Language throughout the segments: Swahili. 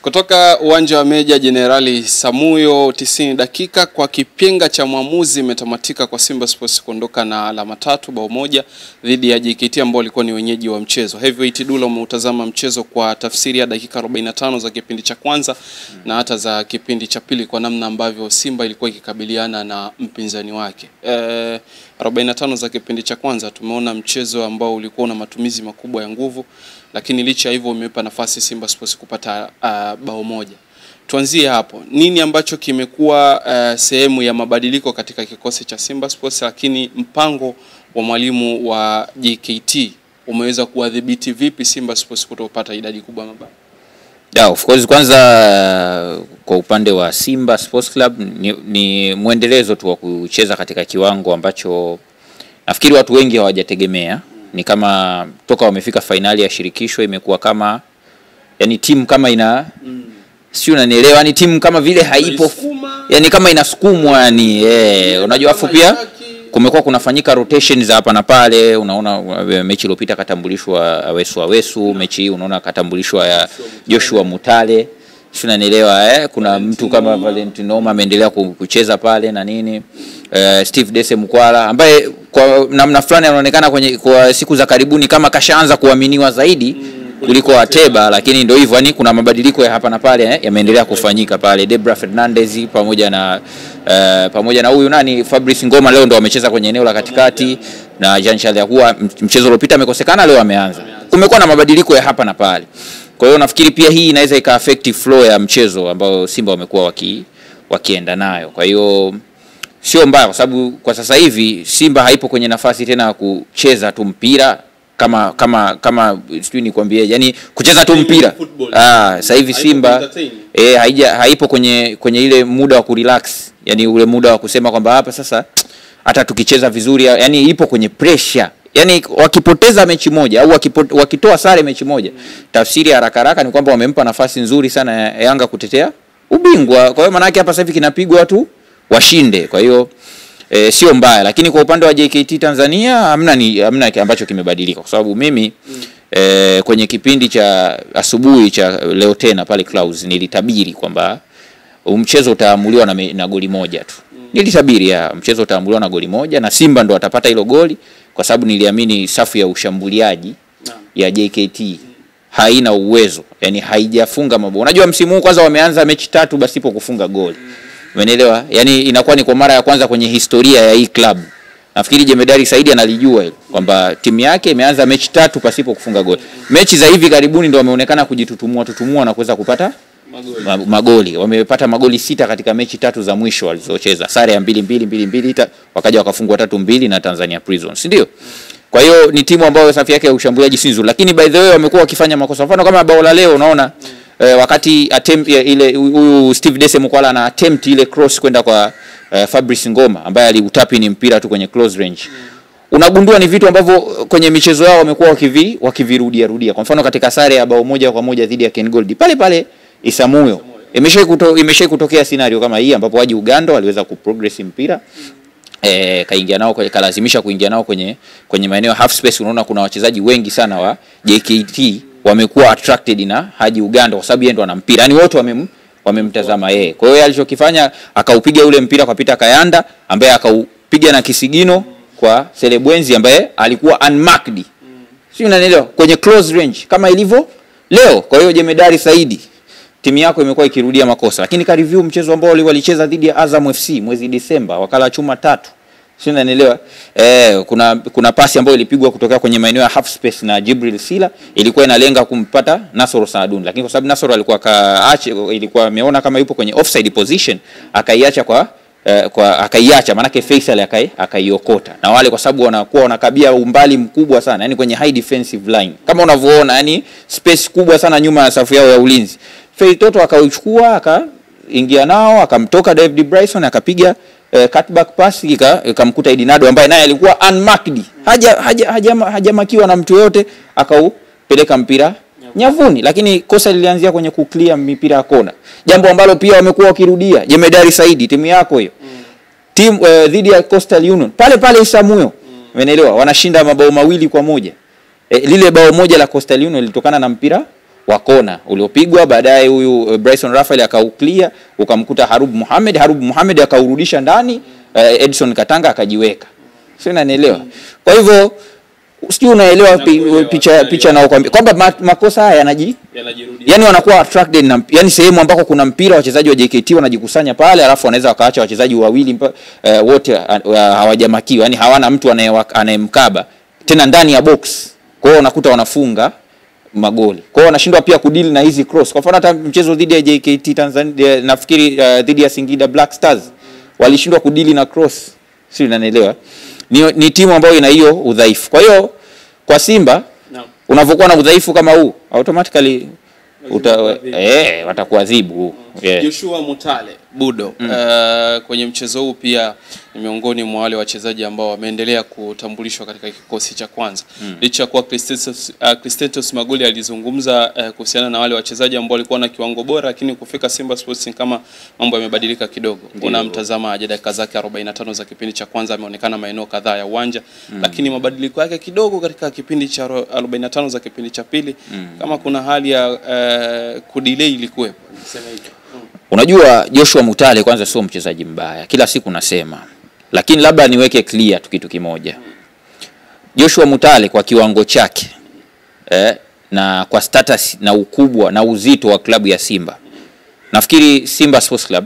Kutoka uwanja wa Meja Jenerali Samuyo, 90 dakika kwa kipenga cha mwamuzi imetamatika kwa Simba Sports kuondoka na alama 3 bao moja dhidi ya JKT ambao walikuwa ni wenyeji wa mchezo. Heavyweight Dulla umeutazama mchezo kwa tafsiri ya dakika 45 za kipindi cha kwanza na hata za kipindi cha pili kwa namna ambavyo Simba ilikuwa ikikabiliana na mpinzani wake. 45 za kipindi cha kwanza tumeona mchezo ambao ulikuwa na matumizi makubwa ya nguvu, lakini licha hivyo umepa nafasi Simba Sports kupata bao moja. Tuanzie hapo. Nini ambacho kimekuwa sehemu ya mabadiliko katika kikosi cha Simba Sports, lakini mpango wa mwalimu wa JKT umeweza kuadhibiti vipi Simba Sports kutopata idadi kubwa mabao? Yeah, of course kwanza kwa upande wa Simba Sports Club ni muendelezo tu wa kucheza katika kiwango ambacho nafikiri watu wengi hawajategemea. Ni kama toka wamefika finali ya shirikisho imekuwa kama yani timu kama ina sio unanielewa, yani timu kama vile haipo, yani kama inasukumwa, yani unajua afu pia kumekuwa kunafanyika rotations hapa na pale. Unaona mechi iliyopita katambulishwa Awesu, mechi hii unaona katambulishwa ya Joshua Mutale, sio unanielewa kuna mtu kama Valentino ameendelea kucheza pale na nini, Steve Dese Mkwala ambaye kwa namna fulani anaonekana kwa siku za karibuni kama kashaanza kuaminiwa zaidi kuliko Ateba, lakini ndio hivyo, yani kuna mabadiliko ya hapa na pale yameendelea kufanyika pale. Debra Fernandez pamoja na huyu nani Fabrice Ngoma leo ndo wamecheza kwenye eneo la katikati, na Jean Charles Ahoua mchezo uliopita amekosekana, leo ameanza. Kumekuwa na mabadiliko ya hapa na pale. Kwa hiyo nafikiri pia hii inaweza ika-affect flow ya mchezo ambao Simba wamekuwa wakienda nayo. Kwa hiyo sio mbaya kwa sababu kwa sasa hivi Simba haipo kwenye nafasi tena ya kucheza tu mpira kama sijui nikwambie, yani kucheza tu mpira. Sasa hivi Simba haipo kwenye ile muda wa kurelax, yani ule muda wa kusema kwamba hapa sasa hata tukicheza vizuri, yani ipo kwenye pressure. Yani wakipoteza mechi moja au wakitoa sare mechi moja, tafsiri haraka ni kwamba wamempa nafasi nzuri sana ya Yanga kutetea ubingwa. Kwa hiyo maana yake hapa sasa hivi kinapigwa watu washinde. Kwa hiyo sio mbaya, lakini kwa upande wa JKT Tanzania hamna ambacho kimebadilika, kwa sababu mimi kwenye kipindi cha asubuhi cha leo tena pale Clouds nilitabiri kwamba mchezo utaamuliwa na goli moja tu. Nilitabiri mchezo utaamuliwa na goli moja na Simba ndo atapata hilo goli, kwa sababu niliamini safu ya ushambuliaji ya JKT haina uwezo, yani haijafunga mabao. Unajua msimu huu kwanza wameanza mechi 3 basipo kufunga goli. Umeelewa? Yani inakuwa ni kwa mara ya kwanza kwenye historia ya hii club. Nafikiri Jemedari Saidi analijua hilo kwamba timu yake imeanza mechi 3 pasipo kufunga goli. Mechi za hivi karibuni ndio wameonekana kujitutumua na kuweza kupata magoli. Wamepata magoli 6 katika mechi 3 za mwisho walizocheza. Sare ya 2-2 wakaja wakafungwa 3-2 na Tanzania Prisons, ndio? Kwa hiyo ni timu ambayo safu yake ya ushambuliaji si nzuri, lakini by the way wamekuwa wakifanya makosa. Mfano kama bao la leo unaona wakati attempt ile huyu Steve Dese Mkwala na attempt ile cross kwenda kwa Fabrice Ngoma ambaye aliutapi ni mpira tu kwenye close range. Unagundua ni vitu ambavyo kwenye michezo yao wamekuwa wakivirudia. Kwa mfano katika sare ya bao 1-1 dhidi ya Ken Gold Pale Isamuyo imeshawahi kutokea scenario kama hii ambapo waji Uganda waliweza kuprogress mpira kaingia nao kalazimisha kuingia nao kwenye maeneo half space. Unaona kuna wachezaji wengi sana wa JKT wamekuwa attracted na Haji Uganda kwa sababu yeye ndo ana mpira, yani wote wamemtazama yeye. Kwa hiyo alichokifanya akaupiga ule mpira kwa Peter Kayanda ambaye akaupiga na kisigino kwa Selebwenzi ambaye alikuwa unmarked. Sio unanielewa, kwenye close range kama ilivyo leo. Kwa hiyo Jemedari Saidi, timu yako imekuwa ikirudia makosa, lakini ka review mchezo ambao walicheza dhidi ya Azam FC mwezi Disemba wakala chuma 3. Sio unanielewa? Kuna pasi ambayo ilipigwa kutoka kwenye maeneo ya half space na Jibril Sila, ilikuwa inalenga kumpata Nasoro Saadun, lakini kwa sababu Nasoro ilikuwa ameona kama yupo kwenye offside position, akaiacha akaiacha, maana yake Faisal akaiokota. Na wale kwa sababu wanakuwa wanakabia umbali mkubwa sana, yani kwenye high defensive line kama unavyoona, yani space kubwa sana nyuma ya safu yao ya ulinzi. Feitoto akauchukua akaingia nao, akamtoka David Bryson akapiga cutback pass ikamkuta Edinado ambaye naye alikuwa unmarked, hajamakiwa na mtu yote, akaupeleka mpira nyavuni. Lakini kosa lilianzia kwenye kuclear mipira ya kona, jambo ambalo pia wamekuwa wakirudia. Jemedari Saidi, timu yako hiyo timu dhidi ya Coastal Union pale Isamuyo, umeelewa, wanashinda mabao 2-1. Lile bao moja la Coastal Union lilitokana na mpira wa kona uliopigwa, baadaye huyu Bryson Rafael akauklia, ukamkuta Harub Mohamed akaurudisha ndani, Edson Katanga akajiweka. Sio, unanielewa? Kwa hivyo sio, unaelewa picha na kwamba makosa haya yanajirudia. Yani wanakuwa attracted na, yani sehemu ambako kuna mpira wachezaji wa JKT wanajikusanya pale, alafu wanaweza wakaacha wachezaji wawili wote hawajamakiwa, yani hawana mtu anayemkaba tena ndani ya box. Kwa hiyo unakuta wanafunga magoli. Kwa hiyo wanashindwa pia kudeal na hizi cross. Kwa mfano hata mchezo dhidi ya JKT Tanzania, nafikiri dhidi ya Singida Black Stars walishindwa kudeal na cross. Sio, unanielewa? Ni timu ambayo ina hiyo udhaifu. Kwa hiyo kwa Simba unavokuwa na udhaifu kama huu, automatically watakuadhibu. Joshua Mutale Budo kwenye mchezo huu pia ni miongoni mwa wale wachezaji ambao wameendelea kutambulishwa katika kikosi cha kwanza. Licha kwa Christentos Magoli alizungumza kuhusiana na wale wachezaji ambao walikuwa na kiwango bora, lakini kufika Simba Sports kama mambo yamebadilika kidogo. Unamtazama aje dakika zake 45 za kipindi cha kwanza, ameonekana maeneo kadhaa ya uwanja, lakini mabadiliko yake kidogo katika kipindi cha 45 za kipindi cha pili, kama kuna hali ya kudelay ilikuwepo. Niseme hivyo. Unajua Joshua Mutale kwanza sio mchezaji mbaya, kila siku nasema, lakini labda niweke clear tu kitu kimoja. Joshua Mutale kwa kiwango chake na kwa status na ukubwa na uzito wa klabu ya Simba, nafikiri Simba Sports Club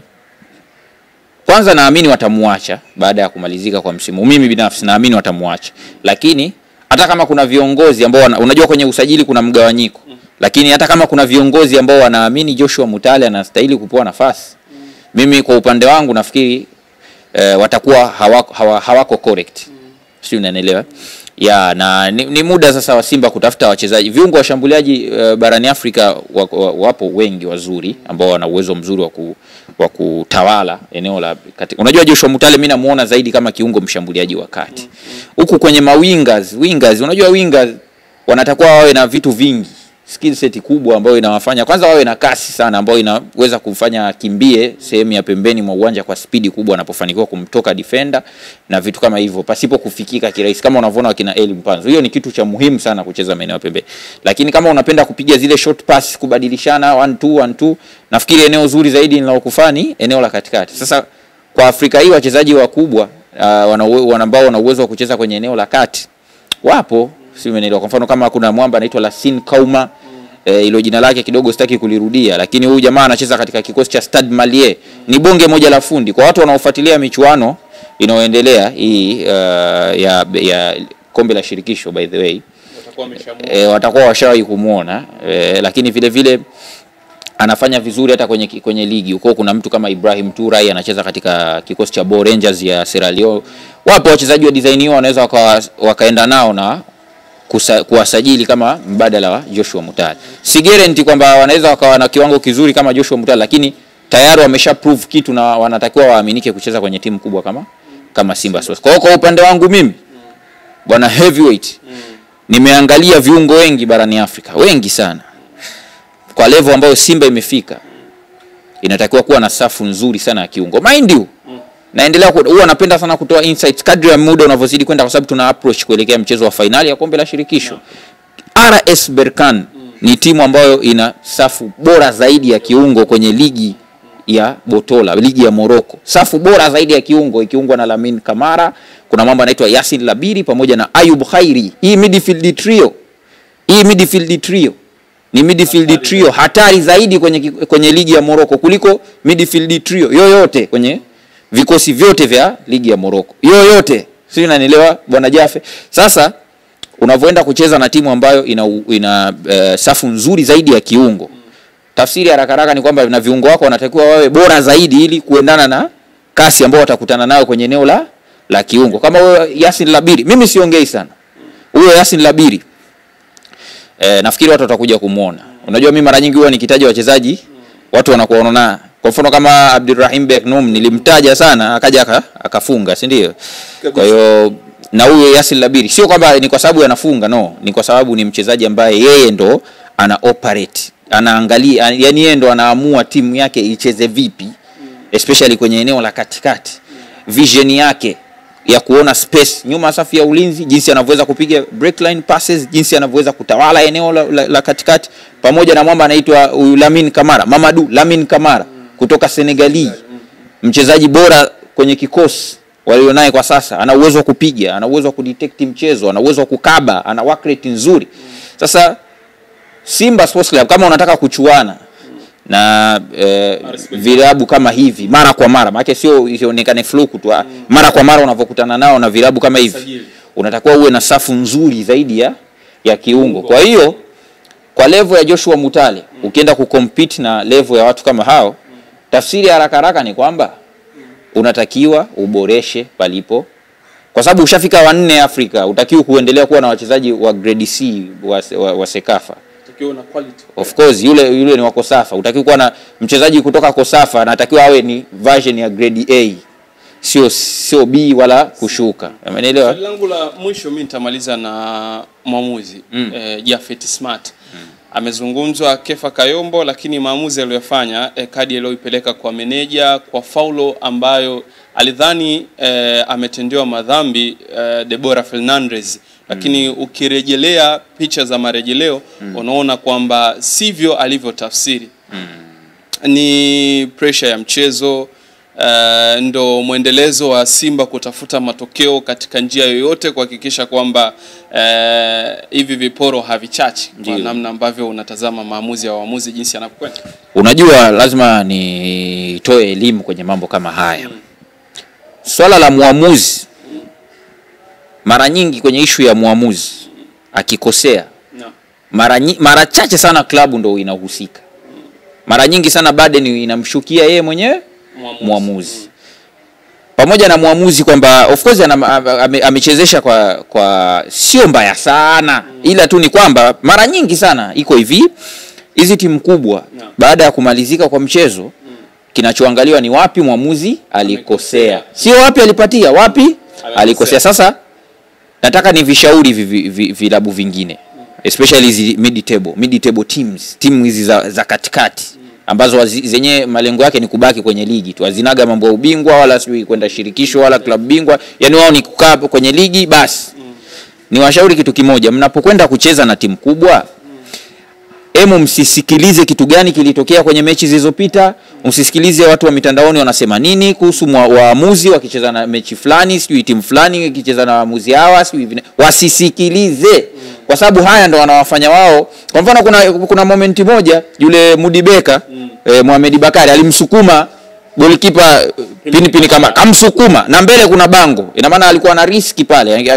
kwanza naamini watamuacha baada ya kumalizika kwa msimu. Mimi binafsi naamini watamuacha, lakini hata kama kuna viongozi ambao unajua kwenye usajili kuna mgawanyiko, lakini hata kama kuna viongozi ambao wanaamini Joshua Mutale anastahili kupewa nafasi, mimi kwa upande wangu nafikiri watakuwa hawako correct. Sio, unanielewa? Na ni muda sasa wa Simba kutafuta wachezaji viungo washambuliaji barani Afrika. Wapo wengi wazuri ambao wana uwezo mzuri wa kutawala eneo la kati. Unajua Joshua Mutale mimi namuona zaidi kama kiungo mshambuliaji wa kati. Huku kwenye wingers, unajua wingers wanatakuwa wawe na vitu vingi, skill set kubwa ambayo inawafanya kwanza wawe na kasi sana, ambayo inaweza kufanya kimbie sehemu ya pembeni mwa uwanja kwa spidi kubwa anapofanikiwa kumtoka defender na vitu kama hivyo pasipo kufikika kirahisi, kama unavyoona wakina Eli Mpanzu. Hiyo ni kitu cha muhimu sana kucheza maeneo ya pembeni. Lakini kama unapenda kupiga zile short pass, kubadilishana 1-2 nafikiri eneo zuri zaidi linalokufani eneo la katikati. Sasa kwa Afrika hii wachezaji wakubwa ambao wana uwezo wa kucheza kwenye eneo la kati wapo. Si umeelewa? Kwa mfano kama kuna mwamba anaitwa Lassine Kauma, ilo jina lake kidogo sitaki kulirudia, lakini huyu jamaa anacheza katika kikosi cha Stade Malien. Ni bonge moja la fundi. Kwa watu wanaofuatilia michuano inayoendelea hii ya kombe la shirikisho, by the way, watakuwa washawahi kumuona, lakini vile vile anafanya vizuri hata kwenye ligi. Huko kuna mtu kama Ibrahim Touray anacheza katika kikosi cha Bo Rangers ya Sierra Leone. Wapo wachezaji wa design hiyo wanaweza wakaenda nao na kuwasajili kama mbadala wa Joshua Mutale. Si guarantee kwamba wanaweza wakawa na kiwango kizuri kama Joshua Mutale, lakini tayari wamesha prove kitu na wanatakiwa waaminike kucheza kwenye timu kubwa kama Simba Sports. Kwa upande wangu mimi bwana Heavyweight, nimeangalia viungo wengi barani Afrika, wengi sana. Kwa level ambayo Simba imefika, inatakiwa kuwa na safu nzuri sana ya kiungo. Mind you, naendelea huwa napenda sana kutoa insights kadri ya muda unavyozidi kwenda, kwa sababu tuna approach kuelekea mchezo wa finali ya kombe la shirikisho. RS Berkane ni timu ambayo ina safu bora zaidi ya kiungo kwenye ligi ya Botola, ligi ya Morocco. Safu bora zaidi ya kiungo ikiungwa na Lamine Kamara, kuna mambo anaitwa Yasin Labiri pamoja na Ayub Khairi. Hii midfield trio ni midfield trio hatari zaidi kwenye ligi ya Morocco kuliko midfield trio yoyote kwenye vikosi vyote vya ligi ya Morocco. Yoyote. Sio, unanielewa bwana Jafe? Sasa unavoenda kucheza na timu ambayo ina safu nzuri zaidi ya kiungo, tafsiri haraka ni kwamba na viungo wako wanatakiwa wawe bora zaidi ili kuendana na kasi ambayo watakutana nayo kwenye eneo la kiungo. Kama huyo Yasin Labiri, mimi siongei sana. Huyo Yasin Labiri nafikiri watu watakuja kumuona. Unajua mimi mara nyingi huwa nikitaja wachezaji watu wanakuona. Kwa mfano kama Abdulrahim Beknoum nilimtaja sana akaja akafunga, si ndio? Kwa hiyo na huyo Yasin Labiri sio kwamba ni kwa sababu anafunga, no, ni kwa sababu ni mchezaji ambaye yeye ndo ana operate, anaangalia, yani yeye ndo anaamua timu yake icheze vipi, especially kwenye eneo la katikati. Vision yake ya kuona space nyuma safu ya ulinzi, jinsi anavyoweza kupiga break line passes, jinsi anavyoweza kutawala eneo la katikati, pamoja na mwamba anaitwa Lamine Camara, Mamadou Lamine Camara kutoka Senegali, mchezaji bora kwenye kikosi walionaye kwa sasa. Ana uwezo wa kupiga, ana uwezo wa kudetect mchezo, ana uwezo wa kukaba, ana work rate nzuri. Sasa Simba Sports Club kama unataka kuchuana na vilabu kama hivi mara kwa mara, maana sio ionekane fluku tu, mara kwa mara unavokutana nao na vilabu kama hivi, unatakiwa uwe na safu nzuri zaidi ya kiungo. Kwa hiyo kwa level ya Joshua Mutale ukienda kucompete na level ya watu kama hao, tafsiri haraka haraka ni kwamba unatakiwa uboreshe palipo, kwa sababu ushafika wa 4 Afrika, utakiwa kuendelea kuwa na wachezaji wa grade C wa Sekafa. Utakiwa na quality. Of course yule ni wa Kosafa. Utakiwa kuwa na mchezaji kutoka Kosafa, anatakiwa awe ni version ya grade A. Sio B wala kushuka. Umeelewa? Swali langu la mwisho mimi nitamaliza na mwamuzi Jafet Smart. Amezungumzwa Kefa Kayombo, lakini maamuzi aliyofanya kadi aliyoipeleka kwa meneja kwa faulo ambayo alidhani ametendewa madhambi Deborah Fernandez, lakini ukirejelea picha za marejeleo unaona kwamba sivyo alivyotafsiri. Ni pressure ya mchezo, ndo muendelezo wa Simba kutafuta matokeo katika njia yoyote kuhakikisha kwamba hivi viporo havichachi, kwa namna ambavyo unatazama maamuzi ya waamuzi jinsi yanapokwenda. Unajua lazima nitoe elimu kwenye mambo kama haya. Swala la muamuzi mara nyingi kwenye issue ya muamuzi akikosea mara chache sana klabu ndo inahusika. Mara nyingi sana burden inamshukia yeye mwenyewe muamuzi. Pamoja na muamuzi kwamba of course amechezesha kwa sio mbaya sana, ila tu ni kwamba mara nyingi sana iko hivi, hizi timu kubwa baada ya kumalizika kwa mchezo kinachoangaliwa ni wapi muamuzi alikosea, sio wapi alipatia, wapi alikosea. Sasa nataka ni vishauri vilabu vingine, especially hizi mid table teams, timu hizi za katikati ambazo zenye malengo yake ni kubaki kwenye ligi tu, hazinaga mambo ya ubingwa wala sijui kwenda shirikisho wala klabu bingwa, yani wao ni kukaa kwenye ligi basi. Ni washauri kitu kimoja, mnapokwenda kucheza na timu kubwa, msisikilize kitu gani kilitokea kwenye mechi zilizopita, msisikilize watu wa mitandaoni wanasema nini kuhusu waamuzi wakicheza na mechi fulani, sijui timu fulani ikicheza na waamuzi hawa, sijui wasisikilize, kwa sababu haya ndo wanawafanya wao. Kwa mfano kuna momenti moja yule Mudibeka Mohamed Bakari alimsukuma goalkeeper Pinipini kama kamsukuma na mbele kuna bango, ina maana alikuwa na riski pale,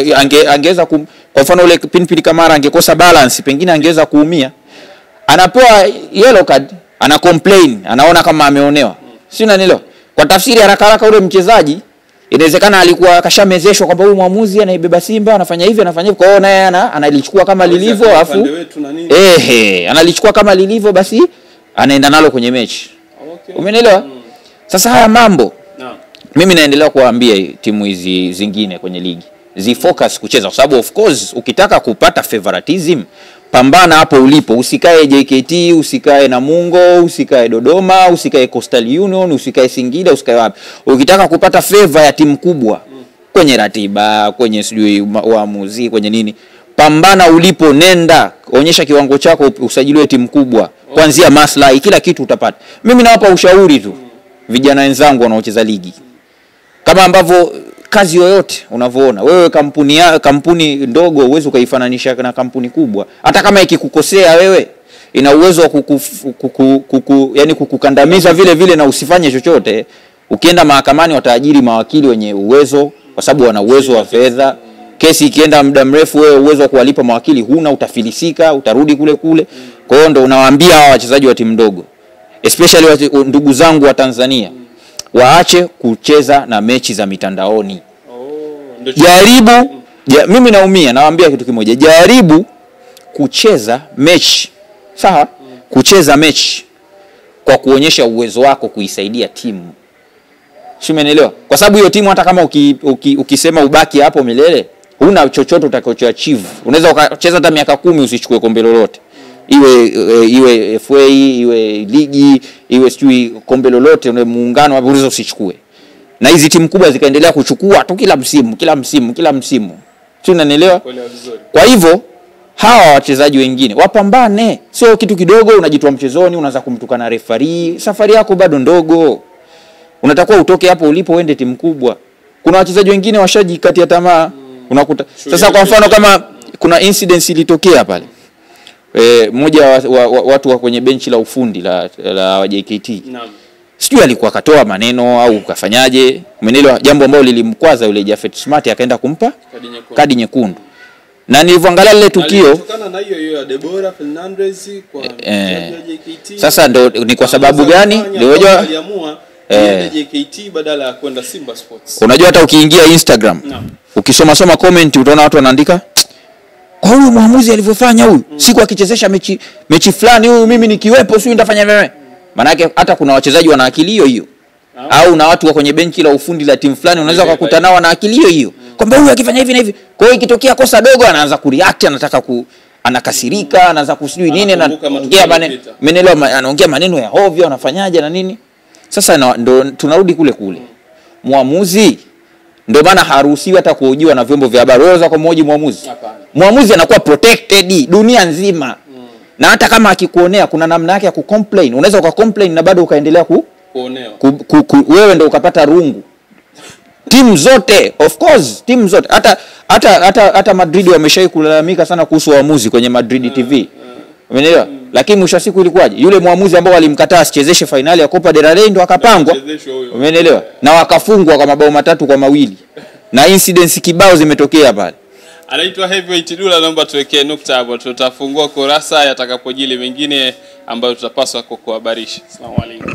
angeweza kwa mfano ule Pinipini Kamara angekosa balance, pengine angeweza kuumia. Anapewa yellow card, ana complain, anaona kama ameonewa. Si unanielewa? Kwa tafsiri haraka haraka ule mchezaji inawezekana alikuwa kashamezeshwa kwamba huyu mwamuzi anaibeba Simba, anafanya hivi anafanya hivi, kwa hiyo naye analichukua kama lilivyo, alafu analichukua kama lilivyo, basi anaenda nalo kwenye mechi. Umenielewa? Sasa haya mambo mimi naendelea kuwaambia timu hizi zingine kwenye ligi zifocus kucheza, kwa sababu of course ukitaka kupata favoritism pambana hapo ulipo, usikae JKT, usikae Namungo, usikae Dodoma, usikae Coastal Union, usikae Singida, usikae wapi. Ukitaka kupata favor ya timu kubwa kwenye ratiba, kwenye sijui waamuzi, kwenye nini, pambana ulipo, nenda onyesha kiwango chako, usajiliwe timu kubwa, kuanzia maslahi, kila kitu utapata. Mimi nawapa ushauri tu vijana wenzangu wanaocheza ligi, kama ambavyo kazi yoyote unavyoona wewe, kampuni ndogo uwezo kaifananisha na kampuni kubwa. Hata kama ikikukosea wewe, ina uwezo wa yani kukukandamiza vile na usifanye chochote. Ukienda mahakamani wataajiri mawakili wenye uwezo, kwa sababu wana uwezo wa fedha. Kesi ikienda muda mrefu, wewe uwezo wa kuwalipa mawakili huna, utafilisika, utarudi kule. Kwa hiyo ndo unawaambia hawa wachezaji wa timu ndogo, especially ndugu zangu wa Tanzania, waache kucheza na mechi za mitandaoni. Jaribu, mimi naumia, nawaambia kitu kimoja, jaribu kucheza mechi. Sawa? Kucheza mechi kwa kuonyesha uwezo wako kuisaidia timu. Si umeelewa? Kwa sababu hiyo timu hata kama ukisema ubaki hapo milele, huna chochote utakachoachieve. Unaweza ukacheza hata miaka 10 usichukue kombe lolote. Iwe FA, iwe ligi, iwe sijui kombe lolote, muungano unaweza usichukue. na hizi timu kubwa zikaendelea kuchukua tu kila msimu. Si unanielewa? Kwa hivyo hawa wachezaji wengine wapambane, sio kitu kidogo unajitoa mchezoni unaanza kumtukana referee. Safari yako bado ndogo, unatakiwa utoke hapo ulipo uende timu kubwa. Kuna wachezaji wengine washajikatia tamaa. Unakuta sasa, kwa mfano kama kuna incident ilitokea pale, mmoja watu wa kwenye benchi la ufundi la JKT, sijui alikuwa katoa maneno au kafanyaje, umeelewa, jambo ambalo lilimkwaza yule Jafet Smart, akaenda kumpa kadi nyekundu. Na nilivyoangalia lile tukio kutokana na hiyo ya Deborah Fernandez kwa JKT. Sasa ndo ni kwa sababu gani ndio aliamua JKT badala ya kwenda Simba Sports. Unajua hata ukiingia Instagram ukisoma comment utaona watu wanaandika kwa huyu mwamuzi alivyofanya huyu, siku akichezesha mechi fulani huyu mimi nikiwepo sio nitafanya mimi. Maana yake hata kuna wachezaji wana akili hiyo au na watu wa kwenye benchi la ufundi la timu fulani unaweza kukuta nao na akili hiyo kwamba huyu akifanya hivi na hivi. Kwa hiyo ikitokea kosa dogo anaanza kureact, anataka anakasirika, anaanza kusijui nini, anaongea maneno ya ovyo, anafanyaje na nini. Sasa ndo tunarudi kule muamuzi ndio maana haruhusiwi hata kuhojiwa na vyombo vya habari. Unaweza kumhoji muamuzi? Muamuzi anakuwa protected dunia nzima. Na hata kama akikuonea kuna namna yake ya kucomplain. Unaweza ukacomplain na bado ukaendelea kuonewa. Wewe ndio ukapata rungu. Timu zote, of course, timu zote. Hata Madrid wameshawahi kulalamika sana kuhusu waamuzi kwenye Madrid TV. Umeelewa? Lakini mwisho siku ilikuwaje? Yule muamuzi ambao walimkataa asichezeshe finali ya Copa del Rey ndo akapangwa. Umeelewa? Na wakafungwa kwa mabao 3-2. Na incidents kibao zimetokea pale. Anaitwa Heavyweight Dulla, naomba tuwekee nukta hapo. Tutafungua kurasa yatakapojili mengine ambayo tutapaswa kukuhabarisha. Asalamu alaykum.